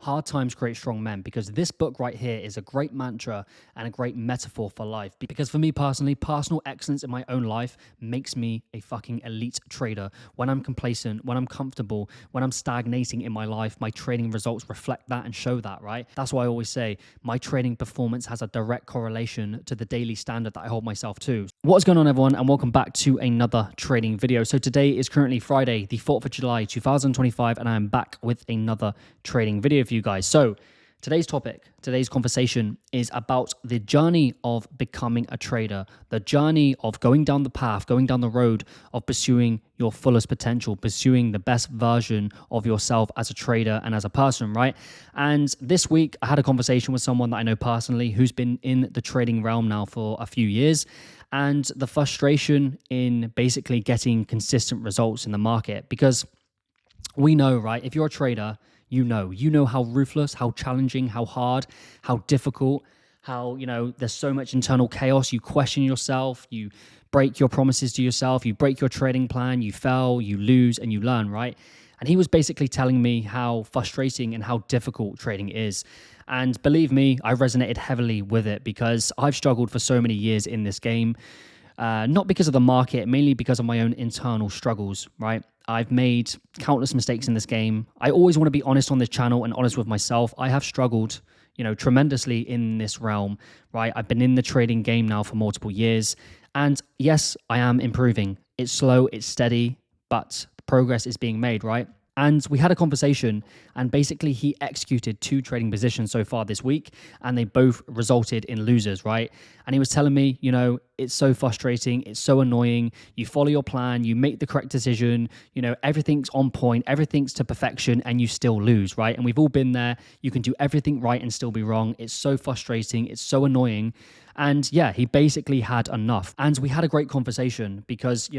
Hard Times Create Strong Men, because this book right here is a great mantra and a great metaphor for life. Because for me personally, personal excellence in my own life makes me a fucking elite trader. When I'm complacent, when I'm comfortable, when I'm stagnating in my life, my trading results reflect that and show that, right? That's why I always say my trading performance has a direct correlation to the daily standard that I hold myself to. What's going on, everyone, and welcome back to another trading video. So today is currently Friday, the 4th of July, 2025, and I am back with another trading video for you guys. So today's topic, today's conversation is about the journey of becoming a trader, the journey of going down the path, going down the road of pursuing your fullest potential, pursuing the best version of yourself as a trader and as a person, right? And this week I had a conversation with someone that I know personally who's been in the trading realm now for a few years, and the frustration in basically getting consistent results in the market. Because we know, right, if you're a trader, you know how ruthless, how challenging, how hard, how difficult, how, there's so much internal chaos. You question yourself, you break your promises to yourself, you break your trading plan, you fail, you lose, and you learn, right? And he was basically telling me how frustrating and how difficult trading is. And believe me, I resonated heavily with it because I've struggled for so many years in this game. Not because of the market, mainly because of my own internal struggles, right? I've made countless mistakes in this game. I always want to be honest on this channel and honest with myself. I have struggled, tremendously in this realm, right? I've been in the trading game now for multiple years. And yes, I am improving. It's slow, it's steady, but progress is being made, right? And we had a conversation, and basically he executed 2 trading positions so far this week, and they both resulted in losers, right? And he was telling me, it's so frustrating, it's so annoying. You follow your plan, you make the correct decision, everything's on point, everything's to perfection, and you still lose, right? And we've all been there. You can do everything right and still be wrong. It's so frustrating, it's so annoying. And yeah, he basically had enough. And we had a great conversation because,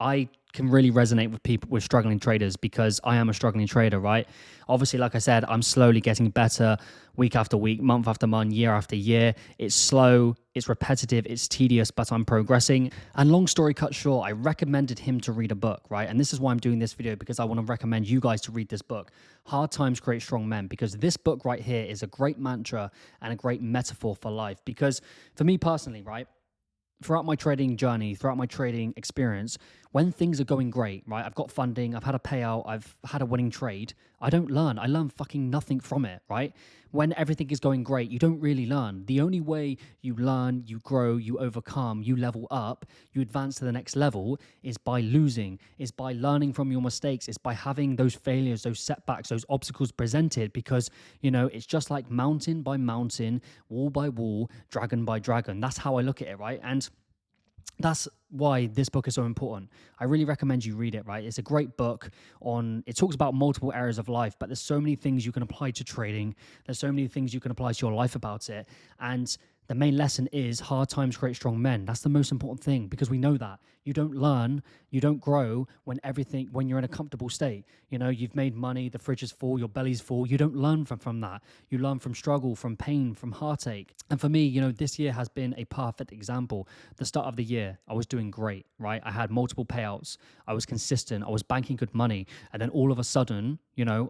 I can really resonate with people, with struggling traders, because I am a struggling trader, right? Obviously, like I said, I'm slowly getting better week after week, month after month, year after year. It's slow, it's repetitive, it's tedious, but I'm progressing. And long story cut short, I recommended him to read a book, right? And this is why I'm doing this video, because I want to recommend you guys to read this book, Hard Times Create Strong Men, because this book right here is a great mantra and a great metaphor for life. Because for me personally, right, throughout my trading journey, throughout my trading experience, when things are going great, right? I've got funding, I've had a payout, I've had a winning trade. I don't learn. I learn fucking nothing from it, right? When everything is going great, you don't really learn. The only way you learn, you grow, you overcome, you level up, you advance to the next level is by losing, is by learning from your mistakes, is by having those failures, those setbacks, those obstacles presented, because, it's just like mountain by mountain, wall by wall, dragon by dragon. That's how I look at it, right? And that's why this book is so important. I really recommend you read it, right? It's a great book it talks about multiple areas of life, but there's so many things you can apply to trading. There's so many things you can apply to your life about it. And the main lesson is hard times create strong men. That's the most important thing, because we know that you don't learn, you don't grow when you're in a comfortable state. You've made money, the fridge is full, your belly's full. You don't learn from that. You learn from struggle, from pain, from heartache. And for me, this year has been a perfect example. The start of the year, I was doing great, right? I had multiple payouts. I was consistent. I was banking good money. And then all of a sudden,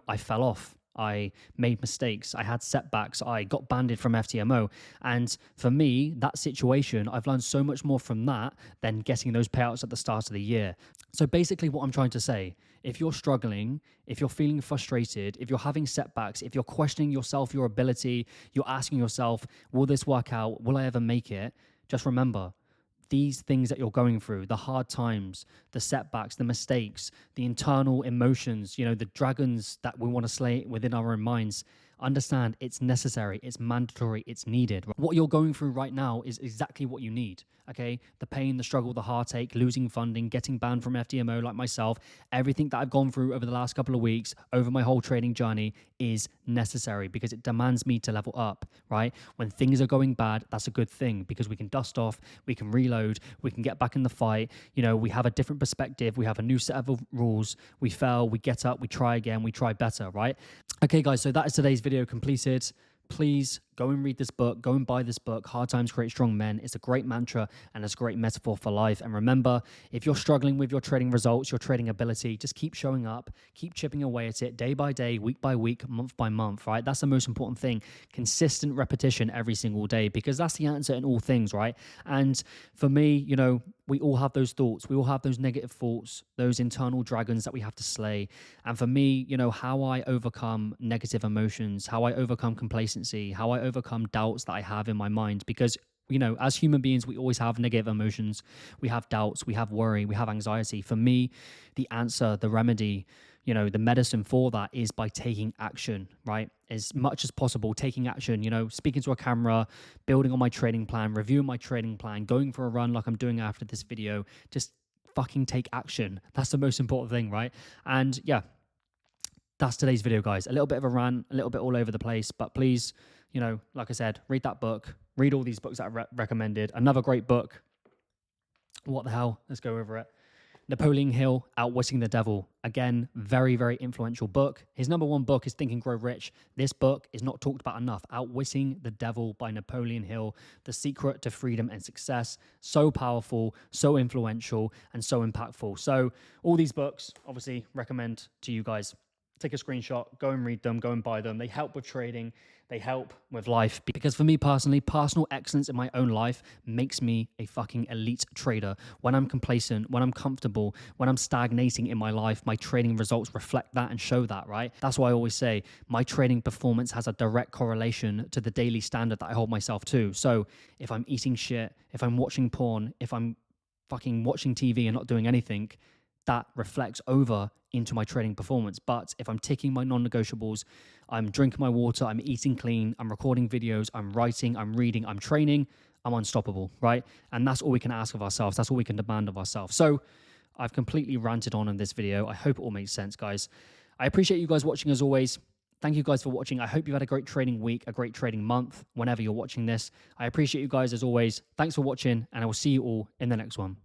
I fell off. I made mistakes. I had setbacks. I got banned from FTMO. And for me, that situation, I've learned so much more from that than getting those payouts at the start of the year. So basically what I'm trying to say, if you're struggling, if you're feeling frustrated, if you're having setbacks, if you're questioning yourself, your ability, you're asking yourself, will this work out? Will I ever make it? Just remember, these things that you're going through, the hard times, the setbacks, the mistakes, the internal emotions, the dragons that we want to slay within our own minds, understand it's necessary, it's mandatory, it's needed. What you're going through right now is exactly what you need, okay? The pain, the struggle, the heartache, losing funding, getting banned from FTMO like myself, everything that I've gone through over the last couple of weeks, over my whole trading journey, is necessary because it demands me to level up, right? When things are going bad, that's a good thing because we can dust off, we can reload, we can get back in the fight. We have a different perspective, we have a new set of rules, we fail, we get up, we try again, we try better, right? Okay, guys, so that is today's video completed. please go and read this book. Go and buy this book, Hard Times Create Strong Men. It's a great mantra and it's a great metaphor for life. And remember, if you're struggling with your trading results, your trading ability, just keep showing up, keep chipping away at it day by day, week by week, month by month, right? That's the most important thing. Consistent repetition every single day, because that's the answer in all things, right? And for me, you know, we all have those thoughts. We all have those negative thoughts, those internal dragons that we have to slay. And for me, you know, how I overcome negative emotions, how I overcome complacency, how I overcome doubts that I have in my mind, because you know, as human beings, we always have negative emotions. We have doubts, we have worry, we have anxiety. For me, the answer, the remedy, you know, the medicine for that is by taking action, right? As much as possible, taking action, you know, speaking to a camera, building on my trading plan, reviewing my trading plan, going for a run like I'm doing after this video. Just fucking take action. That's the most important thing, right? And yeah, that's today's video, guys. A little bit of a rant, a little bit all over the place, but please, you know, like I said, read that book, read all these books that I recommended. Another great book. What the hell? Let's go over it. Napoleon Hill, Outwitting the Devil. Again, very, very influential book. His number one book is Think and Grow Rich. This book is not talked about enough. Outwitting the Devil by Napoleon Hill. The secret to freedom and success. So powerful, so influential, and so impactful. So all these books, obviously, recommend to you guys. Take a screenshot, go and read them, go and buy them. They help with trading. They help with life. Because for me personally, personal excellence in my own life makes me a fucking elite trader. When I'm complacent, when I'm comfortable, when I'm stagnating in my life, my trading results reflect that and show that, right? That's why I always say my trading performance has a direct correlation to the daily standard that I hold myself to. So if I'm eating shit, if I'm watching porn, if I'm fucking watching TV and not doing anything, that reflects over into my trading performance. But if I'm ticking my non-negotiables, I'm drinking my water, I'm eating clean, I'm recording videos, I'm writing, I'm reading, I'm training, I'm unstoppable, right? And that's all we can ask of ourselves. That's all we can demand of ourselves. So I've completely ranted on in this video. I hope it all makes sense, guys. I appreciate you guys watching as always. Thank you guys for watching. I hope you've had a great trading week, a great trading month, whenever you're watching this. I appreciate you guys as always. Thanks for watching, and I will see you all in the next one.